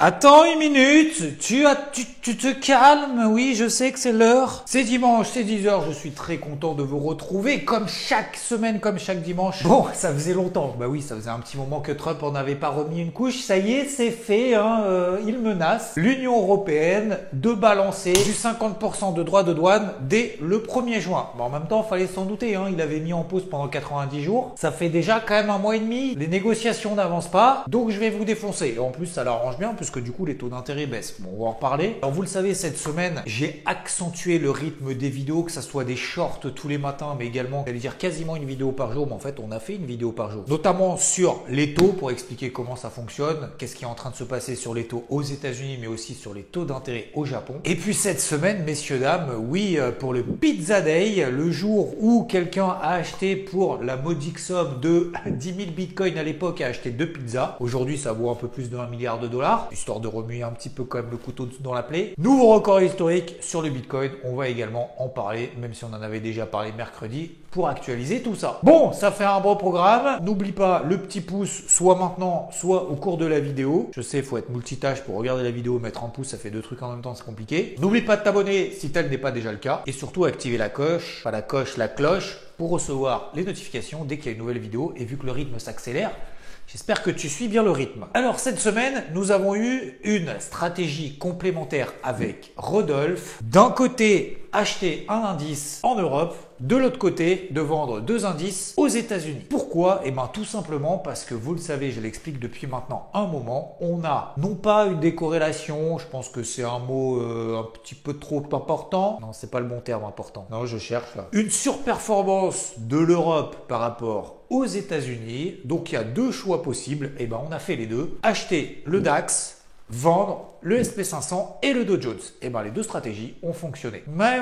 Attends une minute, tu te calmes, oui, je sais que c'est l'heure. C'est dimanche, c'est 10h, je suis très content de vous retrouver, comme chaque semaine, comme chaque dimanche. Bon, ça faisait longtemps, bah oui, ça faisait un petit moment que Trump en avait pas remis une couche, ça y est, c'est fait, il menace l'Union Européenne de balancer du 50% de droits de douane dès le 1er juin. Mais en même temps, fallait s'en douter, il avait mis en pause pendant 90 jours, ça fait déjà quand même un mois et demi, les négociations n'avancent pas, donc je vais vous défoncer. Et en plus, ça l'arrange bien, puisque du coup les taux d'intérêt baissent. Bon, on va en reparler. Alors vous le savez, cette semaine, j'ai accentué le rythme des vidéos, que ça soit des shorts tous les matins, mais également, j'allais dire quasiment une vidéo par jour, mais en fait on a fait une vidéo par jour. Notamment sur les taux, pour expliquer comment ça fonctionne, qu'est-ce qui est en train de se passer sur les taux aux États-Unis, mais aussi sur les taux d'intérêt au Japon. Et puis cette semaine, messieurs, dames, oui, pour le Pizza Day, le jour où quelqu'un a acheté pour la modique somme de 10 000 bitcoins à l'époque, a acheté 2 pizzas. Aujourd'hui, ça vaut un peu plus d'1 milliard de dollars, histoire de remuer un petit peu quand même le couteau dans la plaie. Nouveau record historique sur le Bitcoin. On va également en parler, même si on en avait déjà parlé mercredi, pour actualiser tout ça. Bon, ça fait un bon programme. N'oublie pas le petit pouce, soit maintenant, soit au cours de la vidéo. Je sais, il faut être multitâche pour regarder la vidéo, mettre un pouce, ça fait deux trucs en même temps, c'est compliqué. N'oublie pas de t'abonner si tel n'est pas déjà le cas. Et surtout, activer la coche, pas la coche, la cloche, pour recevoir les notifications dès qu'il y a une nouvelle vidéo. Et vu que le rythme s'accélère, j'espère que tu suis bien le rythme. Alors cette semaine, nous avons eu une stratégie complémentaire avec Rodolphe. D'un côté, acheter un indice en Europe. De l'autre côté, de vendre deux indices aux États-Unis. Pourquoi? Eh bien tout simplement parce que vous le savez, je l'explique depuis maintenant un moment, on a non pas une décorrélation, je pense que c'est un mot un petit peu trop important. Non, c'est pas le bon terme important. Non, je cherche là. Une surperformance de l'Europe par rapport aux États-Unis. Donc il y a deux choix possibles. Eh bien on a fait les deux. Acheter le DAX, vendre le SP500 et le Dow Jones. Et bien les deux stratégies ont fonctionné. Ouais,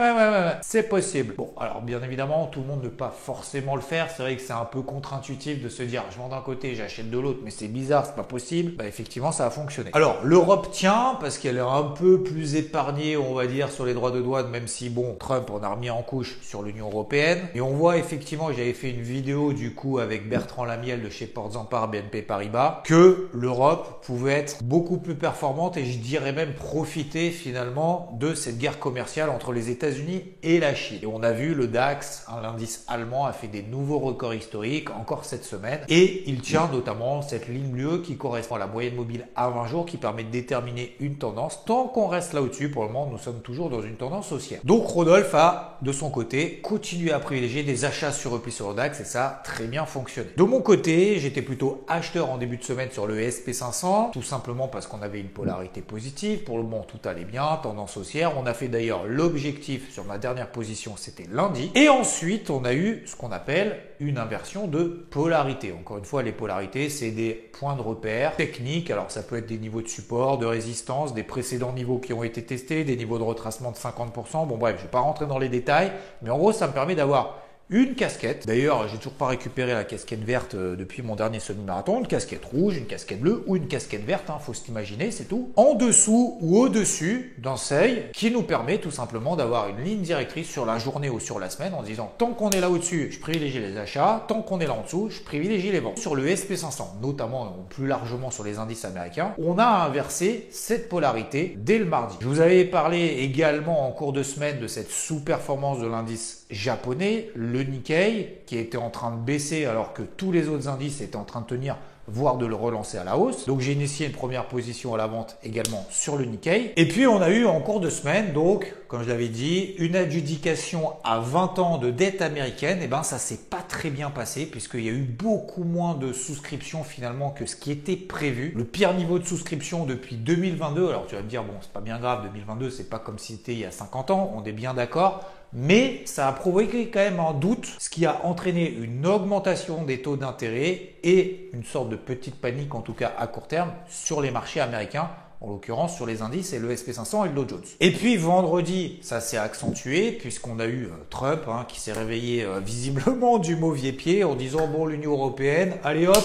c'est possible. Bon, alors bien évidemment, tout le monde ne peut pas forcément le faire. C'est vrai que c'est un peu contre-intuitif de se dire, je vends d'un côté, j'achète de l'autre, mais c'est bizarre, c'est pas possible. Bah effectivement, ça a fonctionné. Alors, l'Europe tient parce qu'elle est un peu plus épargnée, on va dire, sur les droits de douane, même si, bon, Trump en a remis en couche sur l'Union Européenne. Et on voit effectivement, j'avais fait une vidéo du coup avec Bertrand Lamiel de chez Portes en Part BNP Paribas, que l'Europe pouvait être beaucoup plus performante et je dirais même profiter finalement de cette guerre commerciale entre les États-Unis et la Chine. Et on a vu le DAX, l'indice allemand, a fait des nouveaux records historiques encore cette semaine et il tient notamment cette ligne bleue qui correspond à la moyenne mobile à 20 jours qui permet de déterminer une tendance. Tant qu'on reste là au-dessus, pour le moment, nous sommes toujours dans une tendance haussière. Donc Rodolphe a, de son côté, continué à privilégier des achats sur repli sur le DAX et ça a très bien fonctionné. De mon côté, j'étais plutôt acheteur en début de semaine sur le SP500, tout simplement parce qu'on avait une polarité positive. Pour le moment, tout allait bien, tendance haussière. On a fait d'ailleurs l'objectif sur ma dernière position, c'était lundi. Et ensuite, on a eu ce qu'on appelle une inversion de polarité. Encore une fois, les polarités, c'est des points de repère techniques. Alors, ça peut être des niveaux de support, de résistance, des précédents niveaux qui ont été testés, des niveaux de retracement de 50%. Bon, bref, je ne vais pas rentrer dans les détails, mais en gros, ça me permet d'avoir une casquette. D'ailleurs, j'ai toujours pas récupéré la casquette verte depuis mon dernier semi-marathon. Une casquette rouge, une casquette bleue ou une casquette verte, faut s'imaginer, c'est tout. En dessous ou au-dessus d'un seuil qui nous permet tout simplement d'avoir une ligne directrice sur la journée ou sur la semaine en disant tant qu'on est là au-dessus, je privilégie les achats, tant qu'on est là en dessous, je privilégie les ventes. Sur le SP500, notamment plus largement sur les indices américains, on a inversé cette polarité dès le mardi. Je vous avais parlé également en cours de semaine de cette sous-performance de l'indice japonais, le Nikkei, qui était en train de baisser alors que tous les autres indices étaient en train de tenir, voire de le relancer à la hausse. Donc j'ai initié une première position à la vente également sur le Nikkei. Et puis on a eu en cours de semaine, donc comme je l'avais dit, une adjudication à 20 ans de dette américaine. Et ben ça s'est pas très bien passé puisqu'il y a eu beaucoup moins de souscriptions finalement que ce qui était prévu. Le pire niveau de souscription depuis 2022. Alors tu vas me dire bon, c'est pas bien grave, 2022 c'est pas comme si c'était il y a 50 ans, on est bien d'accord. Mais ça a provoqué quand même un doute, ce qui a entraîné une augmentation des taux d'intérêt et une sorte de petite panique, en tout cas à court terme, sur les marchés américains, en l'occurrence sur les indices et le SP500 et le Dow Jones. Et puis vendredi, ça s'est accentué puisqu'on a eu Trump qui s'est réveillé visiblement du mauvais pied en disant bon l'Union Européenne, allez hop,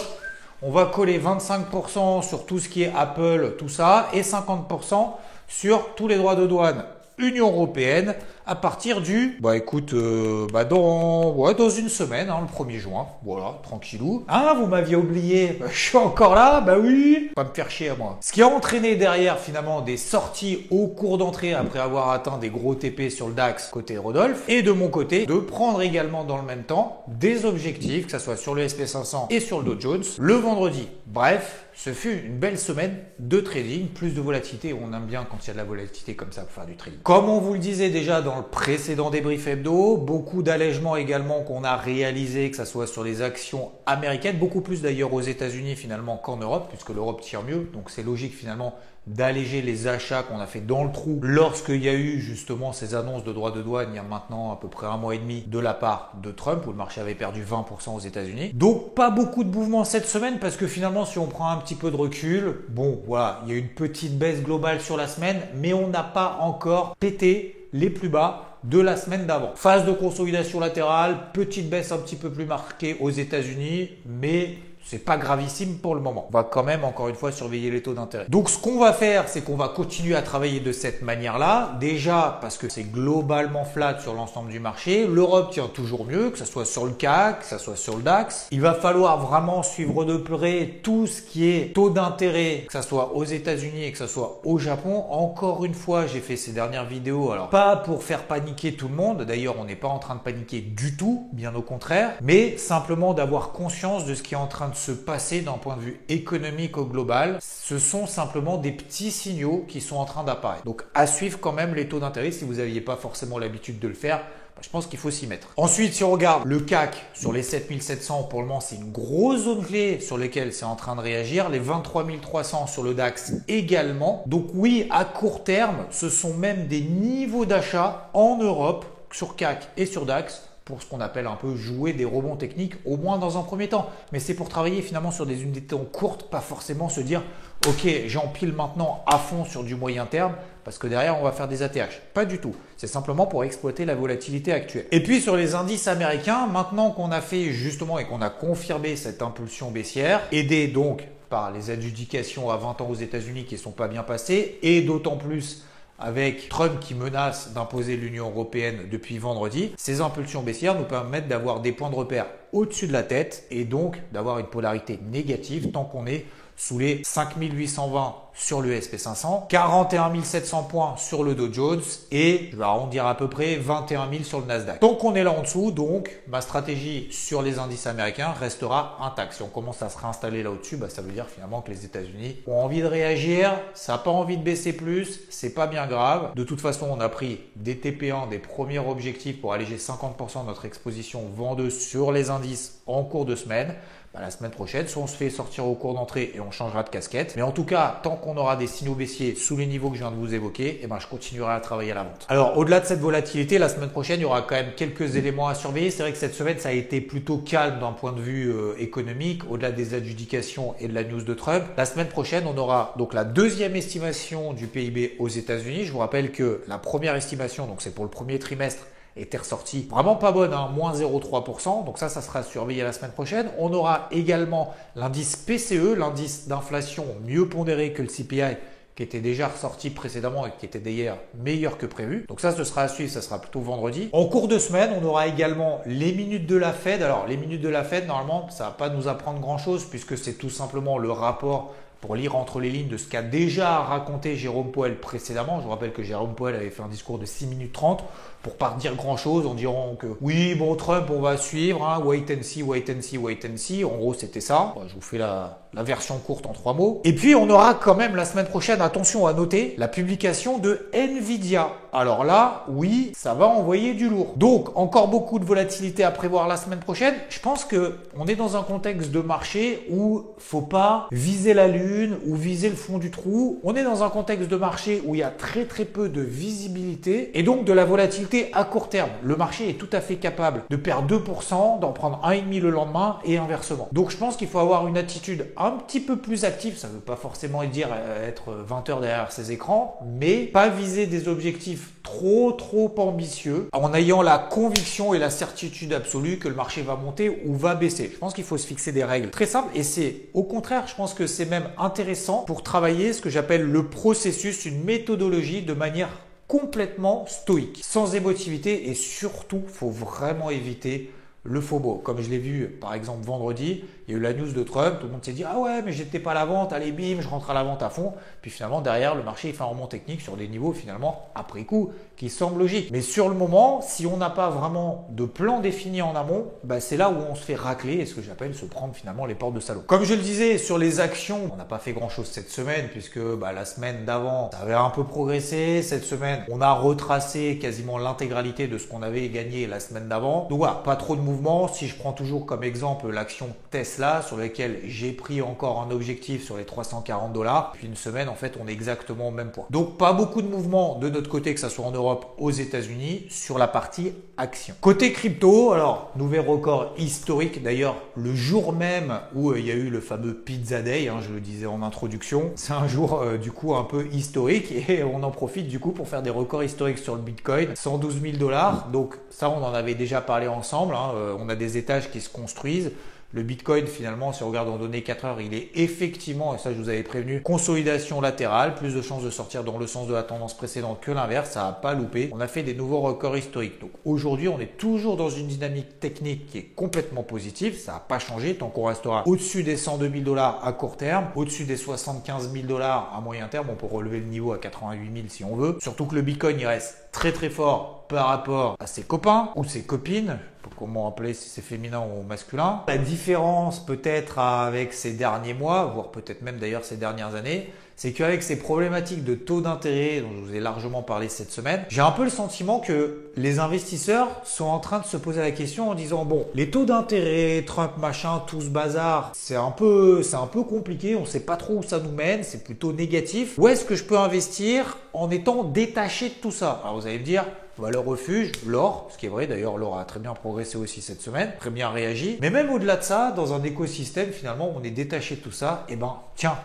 on va coller 25% sur tout ce qui est Apple, tout ça, et 50% sur tous les droits de douane Union Européenne à partir du, écoute, dans une semaine, le 1er juin, voilà, tranquillou. Ah, vous m'aviez oublié, je suis encore là, oui. Pas me faire chier à moi. Ce qui a entraîné derrière finalement des sorties au cours d'entrée après avoir atteint des gros TP sur le DAX côté Rodolphe, et de mon côté, de prendre également dans le même temps des objectifs, que ce soit sur le SP500 et sur le Dow Jones, le vendredi. Bref, ce fut une belle semaine de trading, plus de volatilité. On aime bien quand il y a de la volatilité comme ça pour faire du trading. Comme on vous le disait déjà dans le précédent débrief hebdo, beaucoup d'allègements également qu'on a réalisé, que ce soit sur les actions américaines, beaucoup plus d'ailleurs aux États-Unis finalement qu'en Europe, puisque l'Europe tire mieux. Donc c'est logique finalement d'alléger les achats qu'on a fait dans le trou lorsqu'il y a eu justement ces annonces de droits de douane il y a maintenant à peu près 1 mois et demi de la part de Trump où le marché avait perdu 20% aux États-Unis. Donc pas beaucoup de mouvements cette semaine parce que finalement si on prend un petit peu de recul, voilà, il y a une petite baisse globale sur la semaine mais on n'a pas encore pété les plus bas de la semaine d'avant. Phase de consolidation latérale, petite baisse un petit peu plus marquée aux États-Unis mais c'est pas gravissime pour le moment. On va quand même, encore une fois, surveiller les taux d'intérêt. Donc, ce qu'on va faire, c'est qu'on va continuer à travailler de cette manière-là. Déjà, parce que c'est globalement flat sur l'ensemble du marché. L'Europe tient toujours mieux, que ce soit sur le CAC, que ce soit sur le DAX. Il va falloir vraiment suivre de près tout ce qui est taux d'intérêt, que ce soit aux États-Unis et que ce soit au Japon. Encore une fois, j'ai fait ces dernières vidéos. Alors, pas pour faire paniquer tout le monde. D'ailleurs, on n'est pas en train de paniquer du tout, bien au contraire. Mais simplement d'avoir conscience de ce qui est en train de se passer d'un point de vue économique au global. Ce sont simplement des petits signaux qui sont en train d'apparaître. Donc à suivre quand même les taux d'intérêt si vous n'aviez pas forcément l'habitude de le faire. Je pense qu'il faut s'y mettre. Ensuite, si on regarde le CAC sur les 7700, pour le moment, c'est une grosse zone clé sur laquelle c'est en train de réagir. Les 23 300 sur le DAX également. Donc oui, à court terme, ce sont même des niveaux d'achat en Europe sur CAC et sur DAX pour ce qu'on appelle un peu jouer des rebonds techniques, au moins dans un premier temps. Mais c'est pour travailler finalement sur des unités de temps courtes, pas forcément se dire « Ok, j'empile maintenant à fond sur du moyen terme parce que derrière, on va faire des ATH. » Pas du tout. C'est simplement pour exploiter la volatilité actuelle. Et puis sur les indices américains, maintenant qu'on a fait justement et qu'on a confirmé cette impulsion baissière, aidé donc par les adjudications à 20 ans aux États-Unis qui ne sont pas bien passées et d'autant plus avec Trump qui menace d'imposer l'Union européenne depuis vendredi, ces impulsions baissières nous permettent d'avoir des points de repère au-dessus de la tête et donc d'avoir une polarité négative tant qu'on est sous les 5820 sur le SP500, 41 700 points sur le Dow Jones et, je vais arrondir à peu près, 21 000 sur le Nasdaq. Tant qu'on est là en dessous, donc, ma stratégie sur les indices américains restera intacte. Si on commence à se réinstaller là au-dessus, ça veut dire finalement que les États-Unis ont envie de réagir, ça n'a pas envie de baisser plus, c'est pas bien grave. De toute façon, on a pris des TP1, des premiers objectifs pour alléger 50% de notre exposition vendeuse sur les indices en cours de semaine. La semaine prochaine, soit on se fait sortir au cours d'entrée et on changera de casquette. Mais en tout cas, tant qu'on aura des signaux baissiers sous les niveaux que je viens de vous évoquer, je continuerai à travailler à la vente. Alors, au-delà de cette volatilité, la semaine prochaine, il y aura quand même quelques éléments à surveiller. C'est vrai que cette semaine, ça a été plutôt calme d'un point de vue économique, au-delà des adjudications et de la news de Trump. La semaine prochaine, on aura donc la deuxième estimation du PIB aux États-Unis. Je vous rappelle que la première estimation, donc c'est pour le premier trimestre, était ressortie vraiment pas bonne, moins 0,3%. Donc ça sera surveillé la semaine prochaine. On aura également l'indice PCE, l'indice d'inflation mieux pondéré que le CPI, qui était déjà ressorti précédemment et qui était d'ailleurs meilleur que prévu. Donc ça, ce sera à suivre, ça sera plutôt vendredi. En cours de semaine, on aura également les minutes de la Fed. Alors les minutes de la Fed, normalement, ça va pas nous apprendre grand-chose puisque c'est tout simplement le rapport pour lire entre les lignes de ce qu'a déjà raconté Jérôme Powell précédemment. Je vous rappelle que Jérôme Powell avait fait un discours de 6 minutes 30 pour pas dire grand-chose en disant que oui, bon, Trump, on va suivre, wait and see, wait and see, wait and see. En gros, c'était ça. Je vous fais la version courte en 3 mots. Et puis, on aura quand même la semaine prochaine, attention à noter, la publication de Nvidia. Alors là, oui, ça va envoyer du lourd. Donc, encore beaucoup de volatilité à prévoir la semaine prochaine. Je pense que on est dans un contexte de marché où faut pas viser la lune ou viser le fond du trou. On est dans un contexte de marché où il y a très peu de visibilité et donc de la volatilité à court terme. Le marché est tout à fait capable de perdre 2%, d'en prendre 1,5 le lendemain et inversement. Donc, je pense qu'il faut avoir une attitude un petit peu plus active. Ça ne veut pas forcément dire être 20 heures derrière ses écrans, mais pas viser des objectifs trop ambitieux en ayant la conviction et la certitude absolue que le marché va monter ou va baisser. Je pense qu'il faut se fixer des règles très simples et c'est au contraire, je pense que c'est même intéressant pour travailler ce que j'appelle le processus, une méthodologie de manière complètement stoïque, sans émotivité et surtout, faut vraiment éviter le FOMO. Comme je l'ai vu par exemple vendredi, il y a eu la news de Trump, tout le monde s'est dit ah ouais mais j'étais pas à la vente, allez bim, je rentre à la vente à fond. Puis finalement derrière le marché il fait un rebond technique sur des niveaux finalement après coup qui semblent logiques. Mais sur le moment, si on n'a pas vraiment de plan défini en amont, c'est là où on se fait racler et ce que j'appelle se prendre finalement les portes de salaud. Comme je le disais sur les actions, on n'a pas fait grand chose cette semaine puisque la semaine d'avant ça avait un peu progressé. Cette semaine on a retracé quasiment l'intégralité de ce qu'on avait gagné la semaine d'avant. Donc voilà, pas trop de mouvement. Si je prends toujours comme exemple l'action Tesla sur laquelle j'ai pris encore un objectif sur les 340 $, puis une semaine en fait on est exactement au même point. Donc pas beaucoup de mouvement de notre côté, que ça soit en Europe, aux États-Unis, sur la partie action. Côté crypto, alors nouvel record historique d'ailleurs le jour même où il y a eu le fameux Pizza Day, je le disais en introduction, c'est un jour du coup un peu historique et on en profite du coup pour faire des records historiques sur le Bitcoin, 112 000 $. Donc ça on en avait déjà parlé ensemble, on a des étages qui se construisent. Le Bitcoin finalement, si on regarde en données 4 heures, il est effectivement, et ça je vous avais prévenu, consolidation latérale, plus de chances de sortir dans le sens de la tendance précédente que l'inverse, ça n'a pas loupé. On a fait des nouveaux records historiques. Donc aujourd'hui, on est toujours dans une dynamique technique qui est complètement positive, ça n'a pas changé tant qu'on restera au-dessus des 102 000 $ à court terme, au-dessus des 75 000 $ à moyen terme, on peut relever le niveau à 88 000 si on veut. Surtout que le Bitcoin, il reste très très fort par rapport à ses copains ou ses copines, comment appeler si c'est féminin ou masculin. La différence peut-être avec ces derniers mois, voire peut-être même d'ailleurs ces dernières années, c'est qu'avec ces problématiques de taux d'intérêt dont je vous ai largement parlé cette semaine, j'ai un peu le sentiment que les investisseurs sont en train de se poser la question en disant bon, les taux d'intérêt, Trump machin, tout ce bazar, c'est un peu compliqué, on ne sait pas trop où ça nous mène, c'est plutôt négatif. Où est-ce que je peux investir en étant détaché de tout ça? Alors vous allez me dire, valeur refuge, l'or, ce qui est vrai d'ailleurs, l'or a très bien progressé aussi cette semaine, très bien réagi. Mais même au-delà de ça, dans un écosystème finalement, on est détaché de tout ça, et tiens,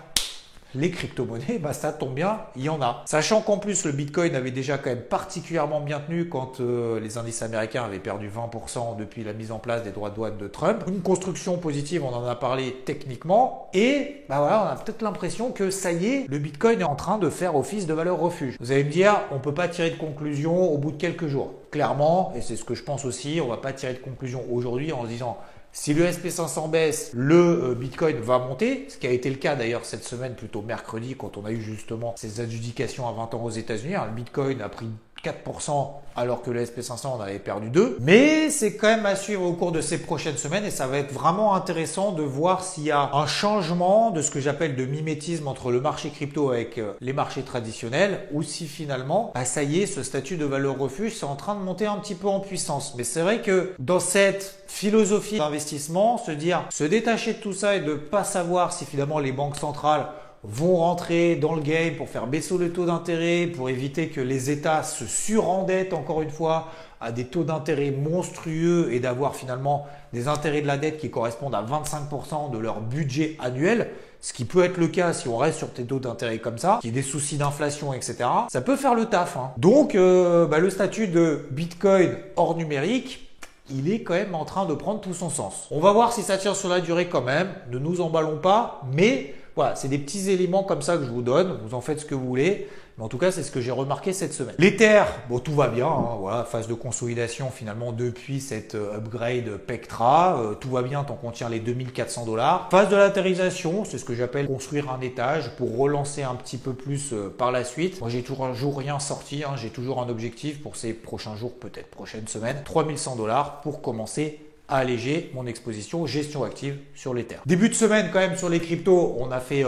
les crypto-monnaies, ça tombe bien, il y en a. Sachant qu'en plus, le Bitcoin avait déjà quand même particulièrement bien tenu quand les indices américains avaient perdu 20% depuis la mise en place des droits de douane de Trump. Une construction positive, on en a parlé techniquement. Et on a peut-être l'impression que ça y est, le Bitcoin est en train de faire office de valeur refuge. Vous allez me dire, on ne peut pas tirer de conclusion au bout de quelques jours. Clairement, et c'est ce que je pense aussi, on ne va pas tirer de conclusion aujourd'hui en se disant si le SP500 baisse, le Bitcoin va monter, ce qui a été le cas d'ailleurs cette semaine, plutôt mercredi, quand on a eu justement ces adjudications à 20 ans aux États-Unis. Le Bitcoin a pris 4% alors que le SP500 en avait perdu 2%. Mais c'est quand même à suivre au cours de ces prochaines semaines et ça va être vraiment intéressant de voir s'il y a un changement de ce que j'appelle de mimétisme entre le marché crypto avec les marchés traditionnels ou si finalement, ça y est, ce statut de valeur refuge, c'est en train de monter un petit peu en puissance. Mais c'est vrai que dans cette philosophie d'investissement, se détacher de tout ça et de ne pas savoir si finalement les banques centrales vont rentrer dans le game pour faire baisser le taux d'intérêt, pour éviter que les États se surendettent encore une fois à des taux d'intérêt monstrueux et d'avoir finalement des intérêts de la dette qui correspondent à 25% de leur budget annuel, ce qui peut être le cas si on reste sur des taux d'intérêt comme ça, qu'il y ait des soucis d'inflation, etc. Ça peut faire le taf. Donc, le statut de Bitcoin hors numérique, il est quand même en train de prendre tout son sens. On va voir si ça tient sur la durée quand même, ne nous emballons pas, mais voilà, c'est des petits éléments comme ça que je vous donne, vous en faites ce que vous voulez, mais en tout cas c'est ce que j'ai remarqué cette semaine. L'Ether, tout va bien, voilà, phase de consolidation finalement depuis cette upgrade Pectra, tout va bien tant qu'on tient les 2400 $. Phase de latérisation, c'est ce que j'appelle construire un étage pour relancer un petit peu plus par la suite. Moi j'ai toujours rien sorti, j'ai toujours un objectif pour ces prochains jours, peut-être prochaines semaines, 3100 $ pour commencer à alléger mon exposition gestion active sur l'Ether. Début de semaine quand même sur les cryptos, on a fait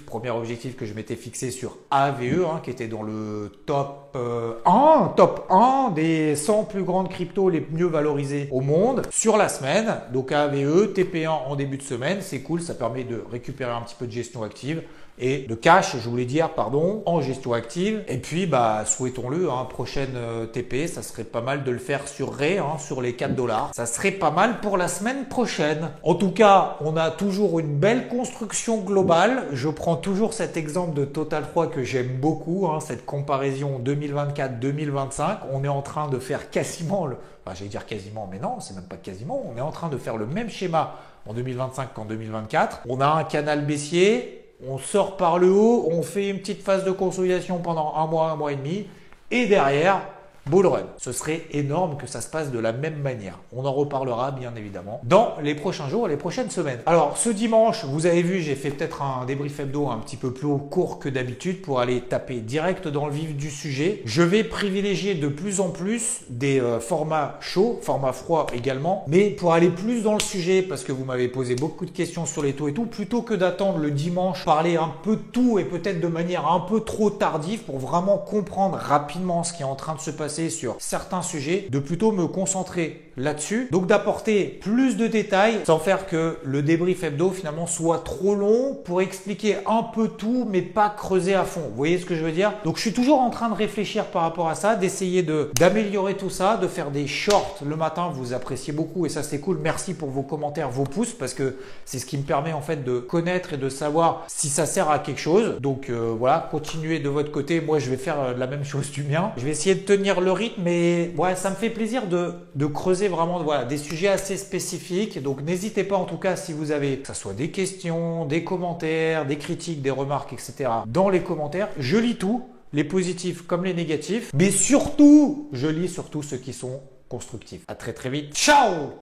premier objectif que je m'étais fixé sur AVE qui était dans le top 1 des 100 plus grandes cryptos les mieux valorisées au monde sur la semaine. Donc AVE, TP1 en début de semaine, c'est cool, ça permet de récupérer un petit peu de gestion active et de cash, je voulais dire, en gestion active. Et puis, souhaitons-le, prochaine TP, ça serait pas mal de le faire sur Ray, sur les 4 $. Ça serait pas mal pour la semaine prochaine. En tout cas, on a toujours une belle construction globale. Je prends toujours cet exemple de Total 3 que j'aime beaucoup, cette comparaison 2024-2025. On est en train de faire quasiment j'allais dire quasiment, mais non, c'est même pas quasiment. On est en train de faire le même schéma en 2025 qu'en 2024. On a un canal baissier. On sort par le haut, on fait une petite phase de consolidation pendant un mois et demi et derrière, bull run. Ce serait énorme que ça se passe de la même manière. On en reparlera bien évidemment dans les prochains jours et les prochaines semaines. Alors ce dimanche, vous avez vu, j'ai fait peut-être un débrief hebdo un petit peu plus court que d'habitude pour aller taper direct dans le vif du sujet. Je vais privilégier de plus en plus des formats chauds, formats froids également, mais pour aller plus dans le sujet parce que vous m'avez posé beaucoup de questions sur les taux et tout, plutôt que d'attendre le dimanche, parler un peu de tout et peut-être de manière un peu trop tardive pour vraiment comprendre rapidement ce qui est en train de se passer sur certains sujets, de plutôt me concentrer là-dessus, donc d'apporter plus de détails sans faire que le débrief hebdo finalement soit trop long pour expliquer un peu tout mais pas creuser à fond. Vous voyez ce que je veux dire? Donc je suis toujours en train de réfléchir par rapport à ça, d'essayer d'améliorer tout ça, de faire des shorts le matin, vous appréciez beaucoup et ça c'est cool. Merci pour vos commentaires, vos pouces parce que c'est ce qui me permet en fait de connaître et de savoir si ça sert à quelque chose. Donc voilà, continuez de votre côté, moi je vais faire la même chose du mien. Je vais essayer de tenir le rythme, mais ouais, ça me fait plaisir de creuser vraiment voilà, des sujets assez spécifiques. Donc n'hésitez pas en tout cas si vous avez, que ce soit des questions, des commentaires, des critiques, des remarques, etc. dans les commentaires. Je lis tout, les positifs comme les négatifs, mais surtout, je lis surtout ceux qui sont constructifs. À très très vite. Ciao!